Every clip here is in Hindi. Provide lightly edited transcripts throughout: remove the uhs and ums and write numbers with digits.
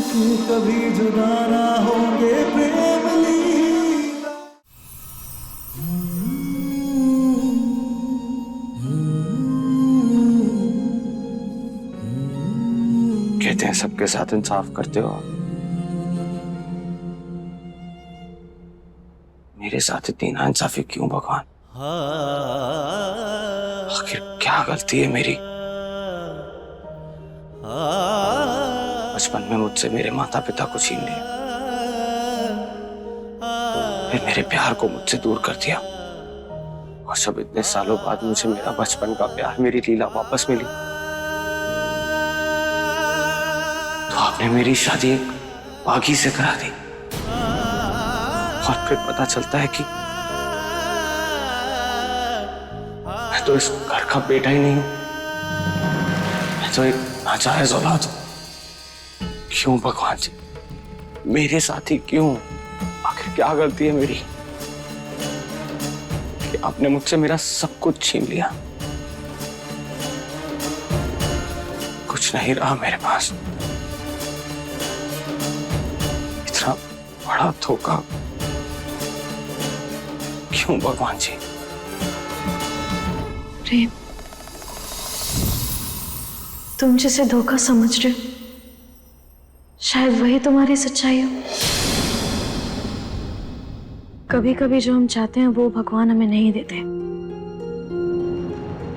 कि कभी जुदा ना होंगे प्रेम लीला। कहते हैं सबके साथ इंसाफ करते हो, मेरे साथ इतनी नाइंसाफी क्यों भगवान? आखिर क्या गलती है मेरी? बचपन में मुझसे मेरे माता पिता को छीन लिया, फिर मेरे प्यार को मुझसे दूर कर दिया, और जब इतने सालों बाद मुझे मेरा बचपन का प्यार, मेरी लीला वापस मिली, तो आपने मेरी शादी एक बागी से करा दी। और फिर पता चलता है कि मैं तो इस घर का बेटा ही नहीं हूं, मैं तो एक नाजायज औलाद हूं। क्यों भगवान जी, मेरे साथ ही क्यों? आखिर क्या गलती है मेरी कि आपने मुझसे मेरा सब कुछ छीन लिया? कुछ नहीं रहा मेरे पास। इतना बड़ा धोखा क्यों भगवान जी? प्रेम, तुम जिसे धोखा समझ रहे हो, शायद वही तुम्हारी सच्चाई हो। कभी कभी जो हम चाहते हैं वो भगवान हमें नहीं देते,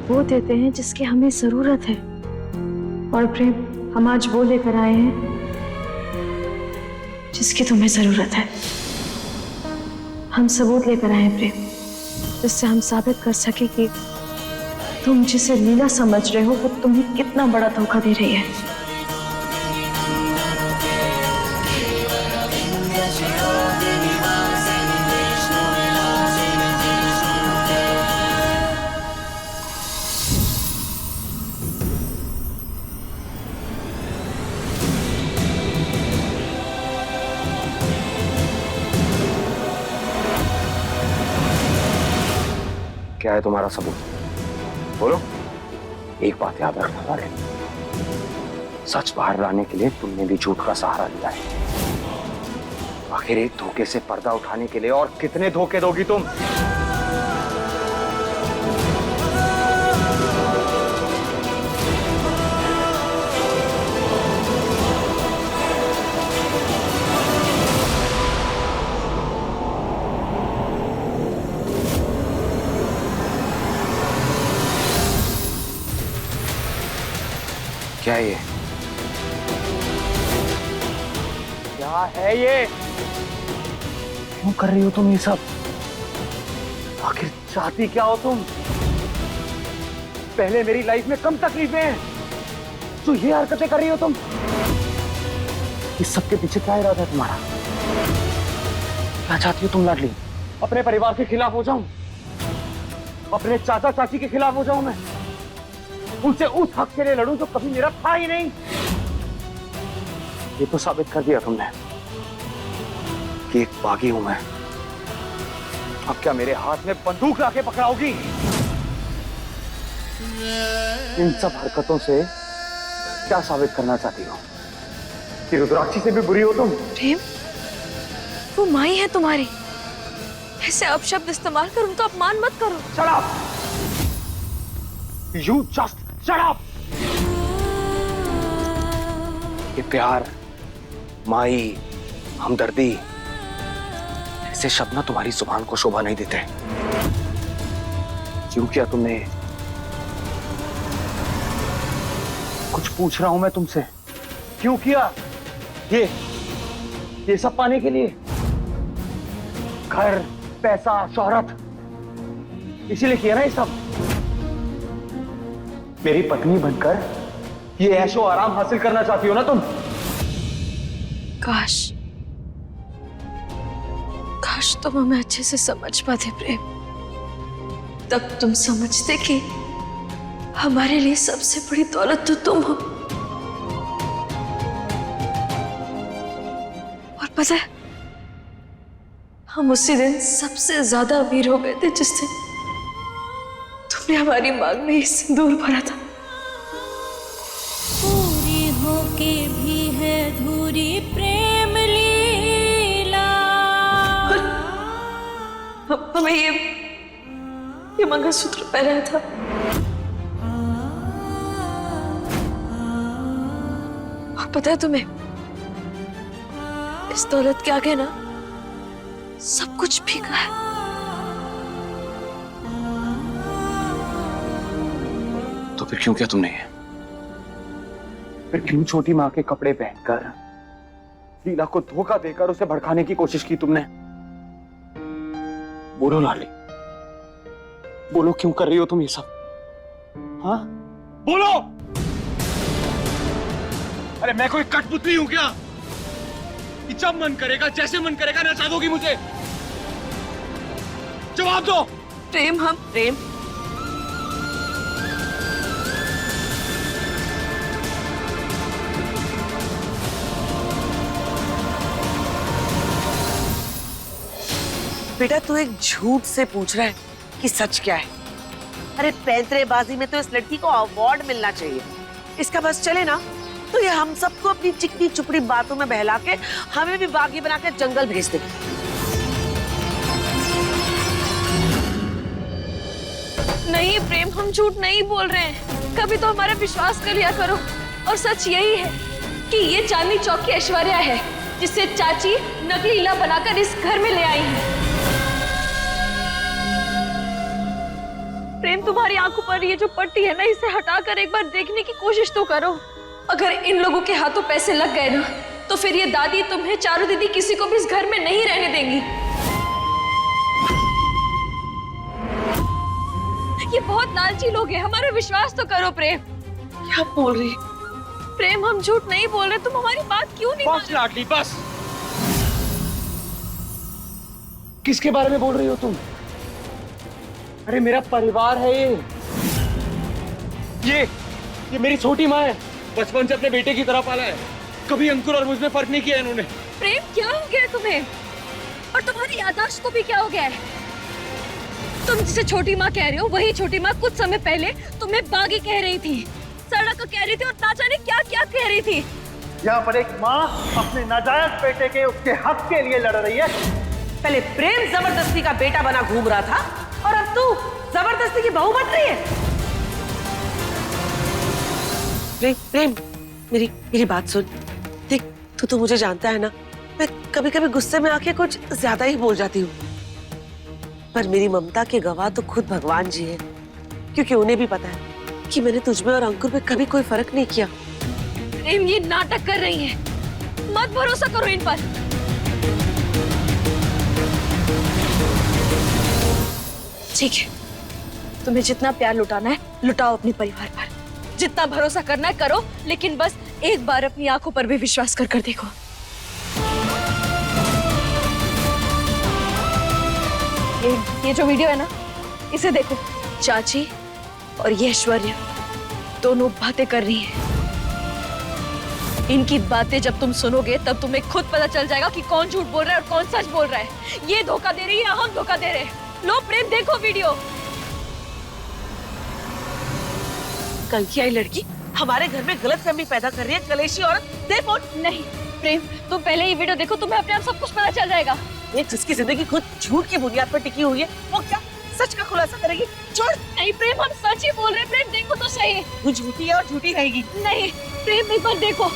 वो देते हैं जिसकी हमें जरूरत है। और प्रेम, हम आज वो लेकर आए हैं जिसकी तुम्हें जरूरत है। हम सबूत लेकर आए हैं प्रेम, जिससे हम साबित कर सके कि तुम जिसे लीला समझ रहे हो वो तुम्हें कितना बड़ा धोखा दे रही है। क्या है तुम्हारा सबूत? बोलो। एक बात याद रखना वाले, सच बाहर लाने के लिए तुमने भी झूठ का सहारा लिया है। आखिर एक धोखे से पर्दा उठाने के लिए और कितने धोखे दोगी तुम? क्या है ये? क्या है ये? क्यों कर रही हो तुम ये सब? आखिर चाहती क्या हो तुम? पहले मेरी लाइफ में कम तकलीफें हैं, जो ये हरकतें कर रही हो तुम? इस सब के पीछे क्या इरादा है तुम्हारा? क्या चाहती हो तुम लाडली? अपने परिवार के खिलाफ हो जाऊं? अपने चाचा चाची के खिलाफ हो जाऊं मैं? उनसे उस हक के लिए लड़ूं जो कभी मेरा था ही नहीं? ये तो साबित कर दिया तुमने कि एक बागी हूं मैं। अब क्या मेरे हाथ में बंदूक लाके पकड़ाओगी? इन सब हरकतों से क्या साबित करना चाहती हो? कि रुद्राक्षी से भी बुरी हो तुम? प्रेम, वो माई है तुम्हारी, ऐसे अपशब्द इस्तेमाल कर उनका अपमान मत करो। Shut up! You just shut up! ये प्यार, माई, हमदर्दी, ऐसे शब्द ना तुम्हारी जुबान को शोभा नहीं देते। क्यों किया तुमने? कुछ पूछ रहा हूं मैं तुमसे, क्यों किया ये सब पाने के लिए? घर, पैसा, शोहरत, इसीलिए किया ना ये सब? मेरी पत्नी बनकर ये ऐशो आराम हासिल करना चाहती हो ना तुम? काश तुम हमें अच्छे से समझ पाते प्रेम, तब तुम समझते कि हमारे लिए सबसे बड़ी दौलत तो तुम हो। और पता है, हम उसी दिन सबसे ज्यादा अमीर हो गए थे जिस दिन तुमने हमारी मांग में सिंदूर भरा था। पूरी होके भी है धूरी हमें ये मंगलसूत्र पहना था। और पता है तुम्हें, इस दौलत के आगे ना सब कुछ फीका है। तो फिर क्यों किया तुमने ये? फिर क्यों छोटी माँ के कपड़े पहनकर लीला को धोखा देकर उसे भड़काने की कोशिश की तुमने? बोलो लाली, बोलो क्यों कर रही हो तुम ये सब? हाँ, बोलो। अरे मैं कोई कठपुतली हूं क्या कि जब मन करेगा जैसे मन करेगा नचा दोगी मुझे? जवाब दो। प्रेम बेटा तू एक झूठ से पूछ रहा है कि सच क्या है? अरे पैंतरेबाजी में तो इस लड़की को अवार्ड मिलना चाहिए। इसका बस चले ना तो ये हम सबको अपनी चिकनी चुपड़ी बातों में बहला के हमें भी बागी बना के जंगल भेज दे। नहीं प्रेम, हम झूठ नहीं बोल रहे हैं। कभी तो हमारा विश्वास कर लिया करो। और सच यही है कि ये चांदनी चौक की ऐश्वर्या है जिसे चाची नकली लीला बनाकर इस घर में ले आई है। प्रेम, तुम्हारी आंखों पर ये जो पट्टी है ना, इसे हटाकर एक बार देखने की कोशिश तो करो। अगर इन लोगों के हाथों पैसे लग गए ना, तो फिर ये दादी तुम्हें, चारू दीदी, किसी को भी इस घर में नहीं रहने देंगी। ये बहुत लालची लोग हैं, हमारा विश्वास तो करो। प्रेम, क्या बोल रही? प्रेम, हम झूठ नहीं बोल रहे, तुम हमारी बात क्यों नहीं मान बस लाडली बस। किसके बारे में बोल रही हो तुम? अरे मेरा परिवार है ये मेरी छोटी माँ है। बचपन से अपने बेटे की तरह पाला है। कभी अंकुर और मुझ में फर्क नहीं किया इन्होंने। प्रेम, क्या हो गया तुम्हें? और तुम्हारी याददाश्त को भी क्या हो गया है? तुम जिसे छोटी माँ कह रहे हो, वही छोटी माँ कुछ समय पहले तुम्हें बागी कह रही थी, सड़क कह रही थी और ना जाने क्या क्या कह रही थी। यहाँ पर एक माँ अपने नाजायज बेटे के उसके हक के लिए लड़ रही है। पहले प्रेम जबरदस्ती का बेटा बना घूम रहा था और अब तू जबरदस्ती की बहू बन रही है। प्रेम मेरी बात सुन। देख, तू तो मुझे जानता है ना, मैं कभी कभी गुस्से में आके कुछ ज्यादा ही बोल जाती हूँ। पर मेरी ममता के गवाह तो खुद भगवान जी हैं, क्योंकि उन्हें भी पता है कि मैंने तुझमें और अंकुर में कभी कोई फर्क नहीं किया। प्रेम, ये नाटक कर रही है, मत भरोसा करो इन पर। ठीक है, तुम्हें जितना प्यार लुटाना है लुटाओ अपने परिवार पर, जितना भरोसा करना है करो, लेकिन बस एक बार अपनी आंखों पर भी विश्वास कर कर देखो। ये जो वीडियो है ना, इसे देखो। चाची और ये ऐश्वर्या दोनों बातें कर रही हैं। इनकी बातें जब तुम सुनोगे तब तुम्हें खुद पता चल जाएगा कि कौन झूठ बोल रहा है और कौन सच बोल रहा है। ये धोखा दे रही है या हम धोखा दे रहे हैं। लो प्रेम, देखो वीडियो। कल की आई लड़की हमारे घर में गलतफहमी पैदा कर रही है, कलेशी औरत। देखो। नहीं प्रेम, तुम पहले ये वीडियो देखो, तुम्हें अपने आप सब कुछ पता चल जाएगा। ये जिसकी जिंदगी खुद झूठ की बुनियाद पर टिकी हुई है, वो क्या सच का खुलासा करेगी? छोड़। नहीं प्रेम, हम सच ही बोल रहे हैं। प्रेम, देखो तो सही। वो झूठी है और झूठी रहेगी। नहीं प्रेम, एक बार देखो।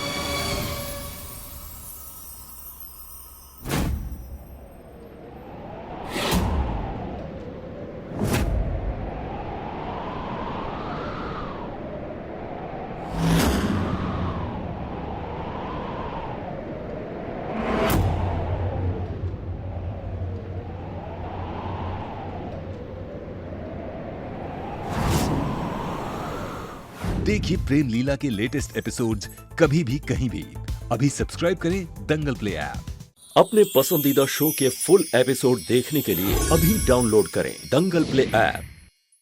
देखिए प्रेम लीला के लेटेस्ट एपिसोड्स कभी भी कहीं भी। अभी सब्सक्राइब करें दंगल प्ले ऐप। अपने पसंदीदा शो के फुल एपिसोड देखने के लिए अभी डाउनलोड करें दंगल प्ले ऐप।